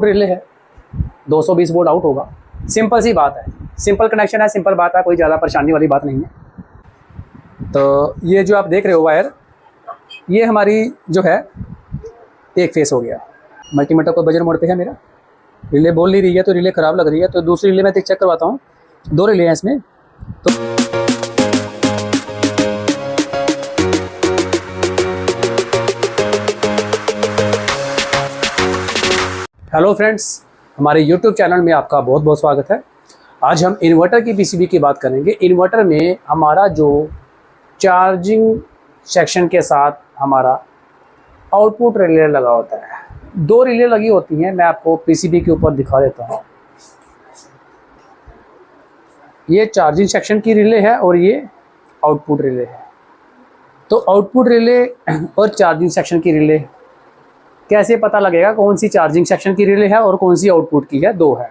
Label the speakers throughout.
Speaker 1: Relay है, 220 volt out होगा। Simple सी बात है, सिंपल कनेक्शन है, सिंपल बात है, कोई ज़्यादा परेशानी वाली बात नहीं है। तो ये जो आप देख रहे हो वायर, ये हमारी जो है एक फेस हो गया। मल्टीमीटर को बजर मोड पे है मेरा, रिले बोल नहीं रही है तो रिले ख़राब लग रही है, तो दूसरी रिले मैं चेक करवाता हूँ। 2 रिले हैं इसमें। तो हेलो फ्रेंड्स, हमारे YouTube चैनल में आपका बहुत बहुत स्वागत है। आज हम इन्वर्टर की पीसीबी की बात करेंगे। इन्वर्टर में हमारा जो चार्जिंग सेक्शन के साथ हमारा आउटपुट रिले लगा होता है, 2 रिले लगी होती हैं। मैं आपको पीसीबी के ऊपर दिखा देता हूँ। ये चार्जिंग सेक्शन की रिले है और ये आउटपुट रिले है। तो आउटपुट रिले और चार्जिंग सेक्शन की रिले कैसे पता लगेगा कौन सी चार्जिंग सेक्शन की रिले है और कौन सी आउटपुट की है? 2 है।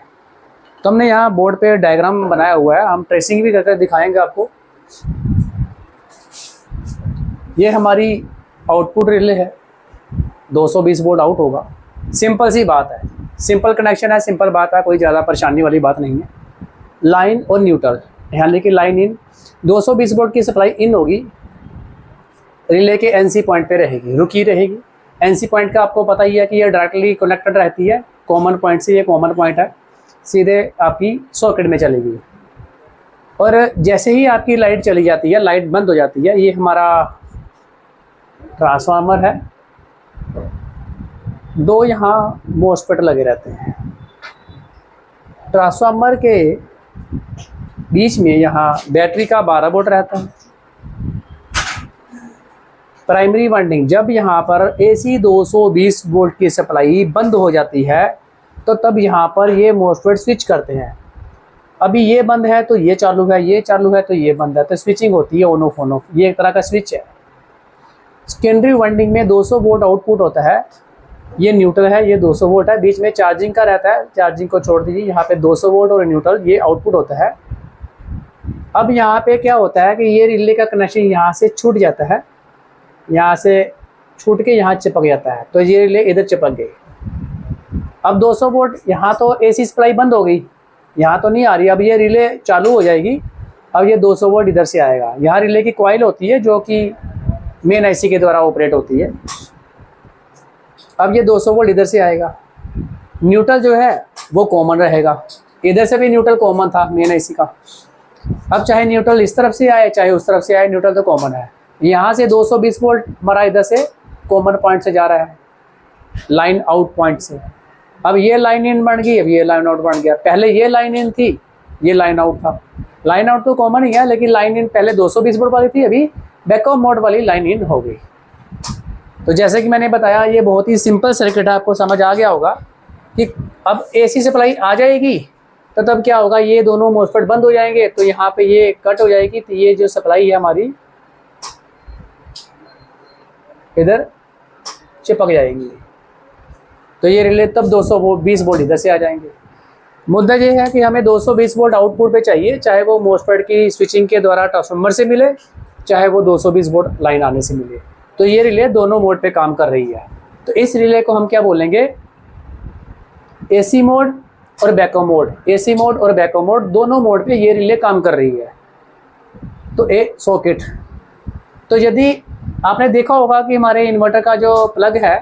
Speaker 1: तो हमने यहाँ बोर्ड पे डायग्राम बनाया हुआ है, हम ट्रेसिंग भी करके दिखाएंगे आपको। ये हमारी आउटपुट रिले है, 220 वोल्ट आउट होगा। सिंपल सी बात है, सिंपल कनेक्शन है, सिंपल बात है, कोई ज़्यादा परेशानी वाली बात नहीं है। लाइन और न्यूट्रल, यानी कि लाइन इन 220 वोल्ट की सप्लाई इन होगी, रिले के एनसी पॉइंट पे रहेगी, रुकी रहेगी। एनसी पॉइंट का आपको पता ही है कि ये डायरेक्टली कनेक्टेड रहती है कॉमन पॉइंट से। ये कॉमन पॉइंट है, सीधे आपकी सॉकेट में चलेगी। और जैसे ही आपकी लाइट चली जाती है, लाइट बंद हो जाती है, ये हमारा ट्रांसफार्मर है। 2 यहाँ मोस्फेट लगे रहते हैं। ट्रांसफार्मर के बीच में यहाँ बैटरी का 12 वोल्ट रहता है। प्राइमरी वाइंडिंग, जब यहाँ पर AC 220 वोल्ट की सप्लाई बंद हो जाती है तो तब यहाँ पर ये मोस्फेट स्विच करते हैं। अभी ये बंद है तो ये चालू है, ये चालू है तो ये बंद है, तो स्विचिंग होती है ऑन ऑफ ऑन ऑफ। ये एक तरह का स्विच है। सेकेंडरी वाइंडिंग में 200 वोल्ट आउटपुट होता है। ये न्यूट्रल है, ये 200 वोल्ट है, बीच में चार्जिंग का रहता है। चार्जिंग को छोड़ दीजिए, यहाँ पे 200 वोल्ट और न्यूट्रल ये आउटपुट होता है। अब यहाँ पे क्या होता है कि ये रिले का कनेक्शन यहाँ से छूट जाता है, यहाँ से छूट के यहाँ चिपक जाता है, तो ये रिले इधर चिपक गई। अब 200 वोल्ट यहाँ तो AC सप्लाई बंद हो गई, यहाँ तो नहीं आ रही। अब ये रिले चालू हो जाएगी। अब ये 200 वोल्ट इधर से आएगा। यहाँ रिले की कॉइल होती है जो कि मेन IC के द्वारा ऑपरेट होती है। अब ये 200 वोल्ट इधर से आएगा। न्यूट्रल जो है वो कॉमन रहेगा, इधर से भी न्यूट्रल कॉमन था मेन IC का। अब चाहे न्यूट्रल इस तरफ से आए चाहे उस तरफ से आए, न्यूट्रल तो कॉमन है। यहाँ से 220 वोल्ट हमारा इधर से कॉमन पॉइंट से जा रहा है, लाइन आउट पॉइंट से। अब ये लाइन इन बन गई, अब ये लाइन आउट बन गया। पहले ये लाइन इन थी, ये लाइन आउट था। लाइन आउट तो कॉमन ही है, लेकिन लाइन इन पहले 220 वोल्ट वाली थी, अभी बैकअप मोड वाली लाइन इन हो गई। तो जैसे कि मैंने बताया, ये बहुत ही सिंपल सर्किट है, आपको समझ आ गया होगा कि अब AC सप्लाई आ जाएगी तो तब क्या होगा, ये दोनों मोस्फेट बंद हो जाएंगे, तो यहाँ पे ये कट हो जाएगी। तो ये जो सप्लाई है हमारी इधर चिपक जाएगी, तो ये रिले तब 220 वोल्ट इधर से आ जाएंगे। मुद्दा ये है कि हमें 220 वोल्ट आउटपुट पे चाहिए, चाहे वो मोस्फेट की स्विचिंग के द्वारा ट्रांसफार्मर से मिले, चाहे वो 220 वोल्ट लाइन आने से मिले। तो ये रिले दोनों मोड पे काम कर रही है। तो इस रिले को हम क्या बोलेंगे, AC मोड और बैकअप मोड। AC मोड और बैकअप मोड दोनों मोड पे ये रिले काम कर रही है। तो एक सॉकेट, तो यदि आपने देखा होगा कि हमारे इन्वर्टर का जो प्लग है,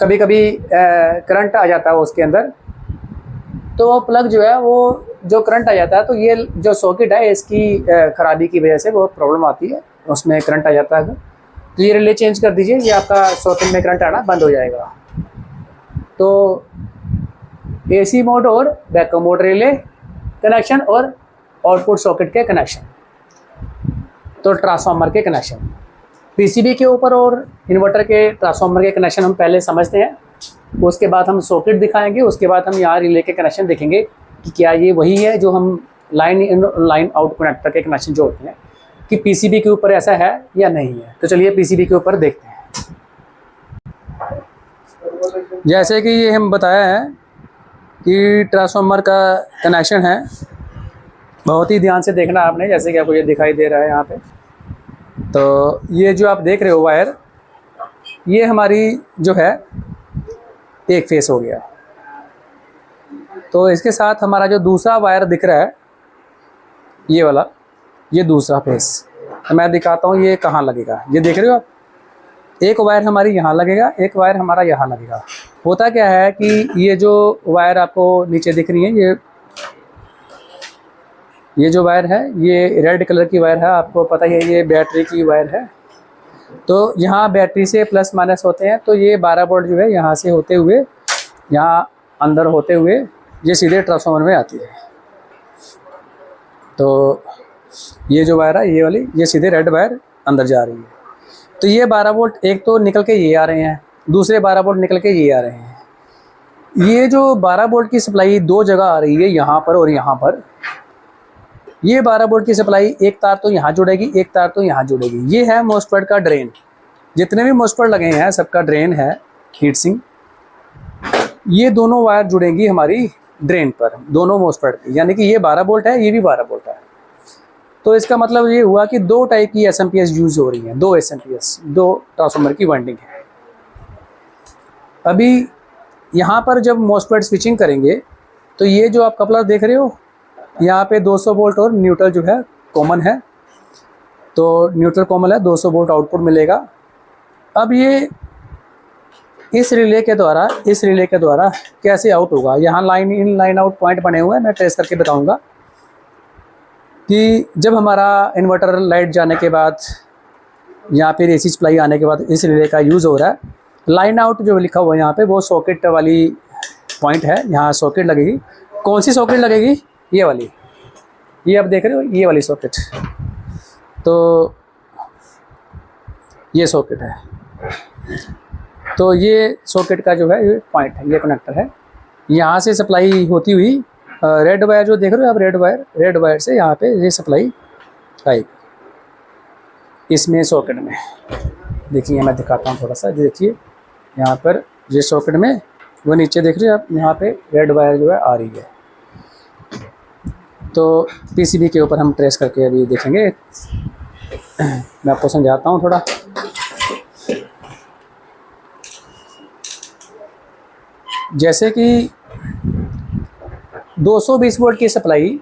Speaker 1: कभी कभी करंट आ जाता है उसके अंदर, तो वो प्लग जो है वो जो करंट आ जाता है, तो ये जो सॉकेट है इसकी खराबी की वजह से बहुत प्रॉब्लम आती है, उसमें करंट आ जाता है। तो ये रिले चेंज कर दीजिए, ये आपका सॉकेट में करंट आना बंद हो जाएगा। तो AC मोड और बैकअप मोड रिले कनेक्शन और आउटपुट सॉकेट के कनेक्शन, तो ट्रांसफार्मर के कनेक्शन पीसीबी के ऊपर और इन्वर्टर के ट्रांसफार्मर के कनेक्शन हम पहले समझते हैं। उसके बाद हम सॉकेट दिखाएंगे, उसके बाद हम यहाँ रिले के कनेक्शन देखेंगे कि क्या ये वही है जो हम line in line out connector के कनेक्शन जो होते हैं, कि पीसीबी के ऊपर ऐसा है या नहीं है। तो चलिए पीसीबी के ऊपर देखते हैं। जैसे कि ये हम बताया है कि ट्रांसफार्मर का कनेक्शन है, बहुत ही ध्यान से देखना आपने, जैसे कि आपको ये दिखाई दे रहा है यहाँ पे। तो ये जो आप देख रहे हो वायर, ये हमारी जो है एक फेस हो गया। तो इसके साथ हमारा जो दूसरा वायर दिख रहा है ये वाला, ये दूसरा फेस, तो मैं दिखाता हूँ ये कहाँ लगेगा। ये देख रहे हो आप, एक वायर हमारी यहाँ लगेगा, एक वायर हमारा यहाँ लगेगा। होता क्या है कि ये जो वायर आपको नीचे दिख रही है, ये जो वायर है ये रेड कलर की वायर है, आपको पता ही है ये बैटरी की वायर है। तो यहाँ बैटरी से प्लस माइनस होते हैं, तो ये 12 वोल्ट जो है यहाँ से होते हुए यहाँ अंदर होते हुए ये सीधे ट्रांसफार्मर में आती है। तो ये जो वायर है ये वाली, ये सीधे रेड वायर अंदर जा रही है। तो ये 12 वोल्ट एक तो निकल के ये आ रहे हैं, दूसरे 12 वोल्ट निकल के ये आ रहे हैं। ये जो 12 वोल्ट की सप्लाई दो जगह आ रही है, यहाँ पर और यहाँ पर। ये 12 वोल्ट की सप्लाई एक तार तो यहाँ जुड़ेगी, एक तार तो यहाँ जुड़ेगी। ये है मॉस्फेट का ड्रेन। जितने भी मॉस्फेट लगे हैं सबका ड्रेन है हीट सिंक। ये दोनों वायर जुड़ेंगी हमारी ड्रेन पर, दोनों मॉस्फेट की, यानी कि ये 12 वोल्ट है, ये भी 12 वोल्ट है। तो इसका मतलब ये हुआ कि दो टाइप की एसएमपीएस यूज हो रही हैं, दो एसएमपीएस, दो ट्रांसफार्मर की वाइंडिंग है। अभी यहाँ पर जब मॉस्फेट स्विचिंग करेंगे तो ये जो आप कपलर देख रहे हो, यहाँ पे 200 वोल्ट और न्यूट्रल जो है कॉमन है, तो न्यूट्रल कॉमन है, 200 वोल्ट आउटपुट मिलेगा। अब ये इस रिले के द्वारा कैसे आउट होगा, यहाँ line in line out point बने हुए हैं, मैं ट्रेस करके बताऊंगा कि जब हमारा इन्वर्टर लाइट जाने के बाद या फिर एसी सप्लाई आने के बाद इस रिले का यूज़ हो रहा है। लाइन आउट जो लिखा हुआ है यहाँ पे वो सॉकेट वाली पॉइंट है, यहाँ सॉकेट लगेगी। कौन सी सॉकेट लगेगी? ये वाली, ये आप देख रहे हो, ये वाली सॉकेट। तो ये सॉकेट है, तो ये सॉकेट का जो है ये पॉइंट है, ये कनेक्टर है। यहाँ से सप्लाई होती हुई रेड वायर जो देख रहे हो आप, रेड वायर से यहाँ पे ये सप्लाई आएगी इसमें सॉकेट में। देखिए मैं दिखाता हूँ थोड़ा सा, देखिए यहाँ पर ये सॉकेट में, वो नीचे देख रहे हो आप, यहाँ पे रेड वायर जो है आ रही है। तो पीसीबी के ऊपर हम ट्रेस करके अभी देखेंगे, मैं आपको समझाता हूँ थोड़ा। जैसे कि 220 वोल्ट की सप्लाई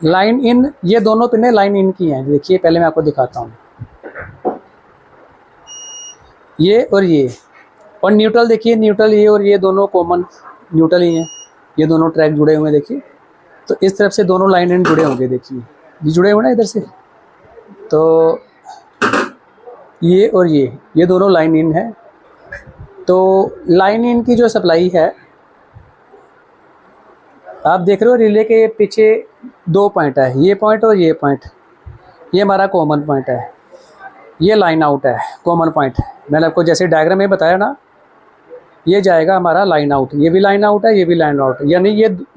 Speaker 1: लाइन इन, ये दोनों पिने लाइन इन की हैं। देखिए पहले मैं आपको दिखाता हूँ, ये और ये, और न्यूट्रल देखिए, न्यूट्रल ये और ये दोनों कॉमन न्यूट्रल ही हैं, ये दोनों ट्रैक जुड़े हुए हैं। देखिए तो इस तरफ से दोनों लाइन इन जुड़े होंगे, देखिए ये जुड़े हुए ना इधर से। तो ये और ये दोनों लाइन इन है। तो लाइन इन की जो सप्लाई है, आप देख रहे हो रिले के पीछे दो पॉइंट है, ये पॉइंट और ये पॉइंट, ये हमारा कॉमन पॉइंट है, ये लाइन आउट है, कॉमन पॉइंट। मैंने आपको जैसे डायग्राम में बताया ना, ये जाएगा हमारा लाइन आउट, ये भी लाइन आउट है, ये भी लाइन आउट, यानी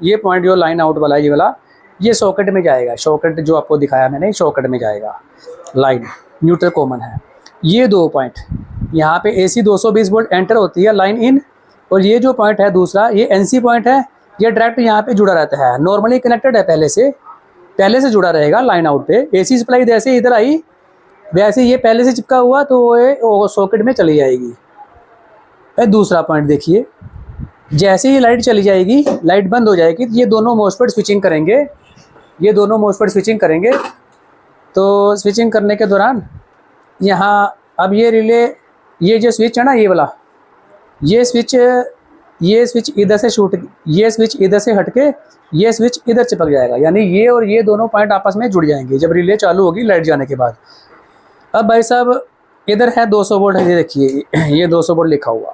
Speaker 1: ये पॉइंट जो लाइन आउट वाला है, ये वाला, ये सॉकेट में जाएगा। सॉकेट जो आपको दिखाया मैंने, सॉकेट में जाएगा, लाइन न्यूट्रल कॉमन है। ये दो पॉइंट यहाँ पे AC 220 वोल्ट एंटर होती है लाइन इन, और ये जो पॉइंट है दूसरा, ये NC पॉइंट है, ये डायरेक्ट यहाँ पे जुड़ा रहता है, नॉर्मली कनेक्टेड है, पहले से जुड़ा रहेगा लाइन आउट पे। AC सप्लाई जैसे इधर आई वैसे ये पहले से चिपका हुआ, तो वो सॉकेट में चली जाएगी। दूसरा पॉइंट देखिए, जैसे ही लाइट चली जाएगी, लाइट बंद हो जाएगी, ये दोनों मॉस्फेट स्विचिंग करेंगे, तो स्विचिंग करने के दौरान यहाँ अब ये रिले, ये जो स्विच है ना, ये वाला, ये स्विच इधर से ये स्विच इधर से हटके ये स्विच इधर चिपक जाएगा, यानी ये और ये दोनों पॉइंट आपस में जुड़ जाएंगे जब रिले चालू होगी लाइट जाने के बाद। अब भाई साहब इधर है 200 वोल्ट है, ये देखिए ये 200 वोल्ट लिखा हुआ,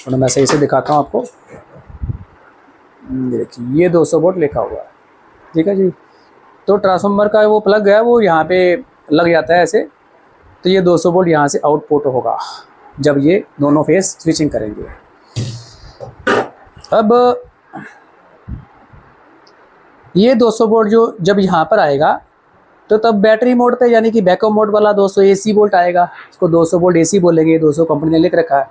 Speaker 1: तो मैं सही से दिखाता हूँ आपको। देखिए ये 200 वोल्ट लिखा हुआ है, ठीक है जी। तो ट्रांसफार्मर का वो प्लग है, वो यहाँ पे लग जाता है ऐसे, तो ये 200 वोल्ट यहाँ से आउटपुट होगा जब ये दोनों फेस स्विचिंग करेंगे। अब ये 200 वोल्ट जो जब यहाँ पर आएगा, तो तब बैटरी मोड पे, यानी कि बैकअप मोड वाला 200 AC वोल्ट आएगा, इसको 200 वोल्ट AC बोलेंगे, 200 कंपनी ने लिख रखा है।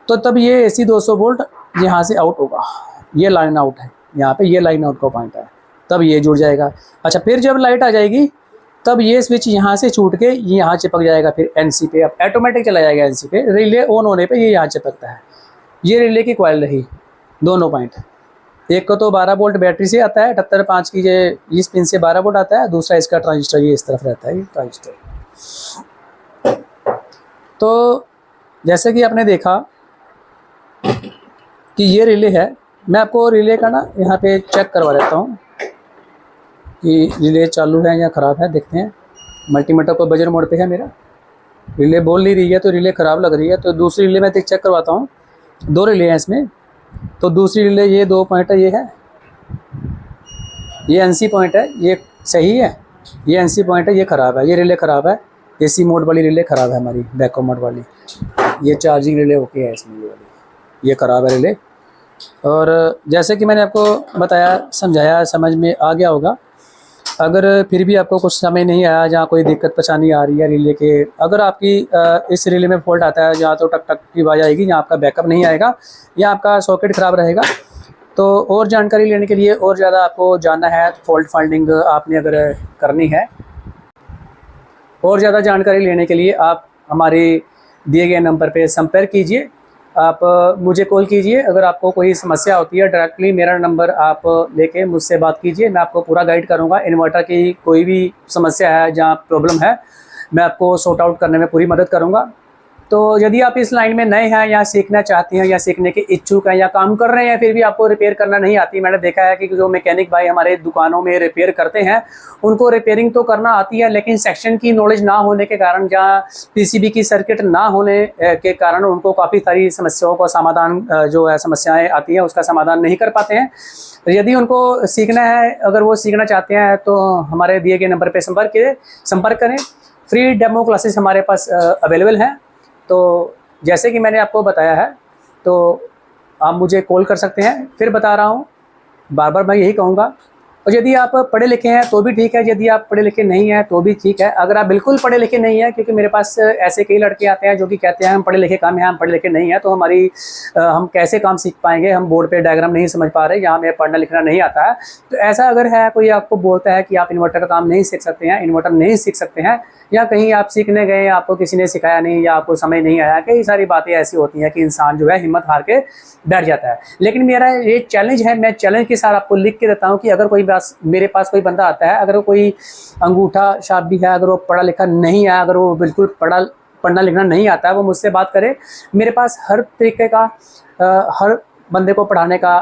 Speaker 1: तो तब ये AC 200 वोल्ट यहाँ से आउट होगा, ये लाइन आउट है, यहाँ पे ये लाइन आउट का पॉइंट है, तब ये जुड़ जाएगा। अच्छा, फिर जब लाइट आ जाएगी तब ये स्विच यहाँ से छूट के ये यहाँ चिपक जाएगा फिर NC पे। अब ऑटोमेटिक चला जाएगा NC पे। रिले ऑन होने पे ये यहाँ चिपकता है। ये रिले की कॉइल रही, दोनों पॉइंट। एक को तो 12 वोल्ट बैटरी से आता है 78.5 की, ये इस पिन से 12 वोल्ट आता है। दूसरा इसका ट्रांजिस्टर ये इस तरफ रहता है, ये ट्रांजिस्टर। तो जैसे कि आपने देखा कि ये रिले है। मैं आपको रिले का ना यहाँ पे चेक करवा देता हूँ कि रिले चालू है या ख़राब है। देखते हैं, मल्टीमीटर को बजर मोड पे है मेरा। रिले बोल नहीं रही है तो रिले ख़राब लग रही है। तो दूसरी रिले मैं चेक करवाता हूँ। 2 रिले हैं इसमें। तो दूसरी रिले ये 2 पॉइंट है, ये है, ये NC पॉइंट है, ये सही है। ये NC पॉइंट है, ये ख़राब है। ये रिले ख़राब है। AC मोड वाली रिले ख़राब है हमारी, बैको मोड वाली। ये चार्जिंग रिले ओके है इसमें, ये वाली, ये ख़राब है रिले। और जैसे कि मैंने आपको बताया, समझाया, समझ में आ गया होगा। अगर फिर भी आपको कुछ समझ नहीं आया, जहाँ कोई दिक्कत परेशानी आ रही है रिले के, अगर आपकी इस रिले में फॉल्ट आता है जहाँ तो टक टक की आवाज़ आएगी, जहाँ आपका बैकअप नहीं आएगा या आपका सॉकेट ख़राब रहेगा, तो और जानकारी लेने के लिए और ज़्यादा आपको जानना है, फॉल्ट फाइंडिंग आपने अगर करनी है, और ज़्यादा जानकारी लेने के लिए आप हमारे दिए गए नंबर पर संपर्क कीजिए। आप मुझे कॉल कीजिए। अगर आपको कोई समस्या होती है, डायरेक्टली मेरा नंबर आप लेके मुझसे बात कीजिए। मैं आपको पूरा गाइड करूंगा। इन्वर्टर की कोई भी समस्या है, जहां प्रॉब्लम है, मैं आपको सॉर्ट आउट करने में पूरी मदद करूंगा। तो यदि आप इस लाइन में नए हैं या सीखना चाहते हैं या सीखने के इच्छुक हैं या काम कर रहे हैं फिर भी आपको रिपेयर करना नहीं आती, मैंने देखा है कि जो मैकेनिक भाई हमारे दुकानों में रिपेयर करते हैं उनको रिपेयरिंग तो करना आती है, लेकिन सेक्शन की नॉलेज ना होने के कारण, जहाँ PCB की सर्किट ना होने के कारण उनको काफ़ी सारी समस्याओं का समाधान, जो है समस्याएँ आती हैं उसका समाधान नहीं कर पाते हैं। यदि उनको सीखना है, अगर वो सीखना चाहते हैं तो हमारे दिए गए नंबर पर संपर्क करें। फ्री डेमो क्लासेस हमारे पास अवेलेबल हैं। तो जैसे कि मैंने आपको बताया है, तो आप मुझे कॉल कर सकते हैं। फिर बता रहा हूँ, बार बार मैं यही कहूँगा। और यदि आप पढ़े लिखे हैं तो भी ठीक है, यदि आप पढ़े लिखे नहीं हैं तो भी ठीक है। अगर आप बिल्कुल पढ़े लिखे नहीं हैं, क्योंकि मेरे पास ऐसे कई लड़के आते हैं जो कि कहते हैं हम पढ़े लिखे कम हैं, हम पढ़े लिखे नहीं हैं, तो हम कैसे काम सीख पाएंगे, हम बोर्ड पे डायग्राम नहीं समझ पा रहे, यहाँ हमें पढ़ना लिखना नहीं आता है। तो ऐसा अगर है, कोई आपको बोलता है कि आप इन्वर्टर का काम नहीं सीख सकते हैं, इन्वर्टर नहीं सीख सकते हैं, या कहीं आप सीखने गए, आपको किसी ने सिखाया नहीं या आपको समझ नहीं आया, कई सारी बातें ऐसी होती हैं कि इंसान जो है हिम्मत हार के बैठ जाता है। लेकिन मेरा ये चैलेंज है, मैं चैलेंज के साथ आपको लिख के देता हूँ कि अगर मेरे पास कोई बंदा आता है, अगर कोई अंगूठा छाप भी है, अगर वो पढ़ा लिखा नहीं है, अगर वो बिल्कुल पढ़ना लिखना नहीं आता है, वो मुझसे बात करे। मेरे पास हर तरीके का, हर बंदे को पढ़ाने का,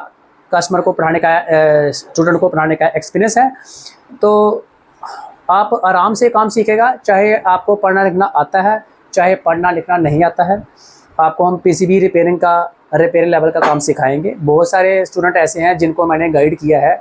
Speaker 1: कस्टमर को पढ़ाने का, स्टूडेंट को पढ़ाने का एक्सपीरियंस है। तो आप आराम से काम सीखेगा, चाहे आपको पढ़ना लिखना आता है, चाहे पढ़ना लिखना नहीं आता है। आपको हम PCB रिपेयर लेवल का काम सिखाएंगे। बहुत सारे स्टूडेंट ऐसे हैं जिनको मैंने गाइड किया है,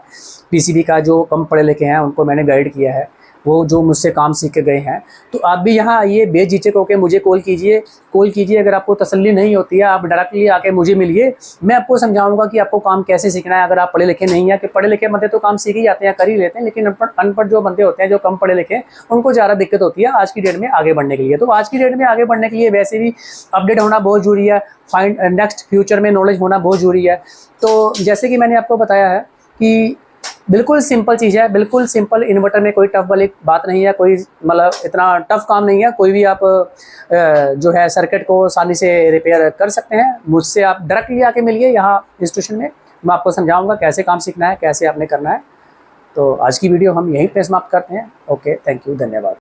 Speaker 1: PCB का, जो कम पढ़े लिखे हैं उनको मैंने गाइड किया है, वो जो मुझसे काम सीख के गए हैं। तो आप भी यहाँ आइए, बेझिझक होकर मुझे कॉल कीजिए। अगर आपको तसल्ली नहीं होती है, आप डायरेक्टली आके मुझे मिलिए, मैं आपको समझाऊंगा कि आपको काम कैसे सीखना है। अगर आप पढ़े लिखे नहीं हैं, कि पढ़े लिखे बंदे तो काम सीख ही जाते हैं, कर ही लेते हैं, लेकिन अनपढ़ जो बंदे होते हैं, जो कम पढ़े लिखे, उनको ज़्यादा दिक्कत होती है आज की डेट में आगे बढ़ने के लिए। तो आज की डेट में आगे बढ़ने के लिए वैसे भी अपडेट होना बहुत ज़रूरी है, नेक्स्ट फ्यूचर में नॉलेज होना बहुत ज़रूरी है। तो जैसे कि मैंने आपको बताया है कि बिल्कुल सिंपल चीज़ है, बिल्कुल सिंपल। इन्वर्टर में कोई टफ वाली बात नहीं है, कोई मतलब इतना टफ काम नहीं है। कोई भी आप जो है सर्किट को आसानी से रिपेयर कर सकते हैं। मुझसे आप डायरेक्टली आके मिलिए यहाँ इंस्टीट्यूशन में, मैं आपको समझाऊंगा कैसे काम सीखना है, कैसे आपने करना है। तो आज की वीडियो हम यहीं पे समाप्त करते हैं। ओके, थैंक यू, धन्यवाद।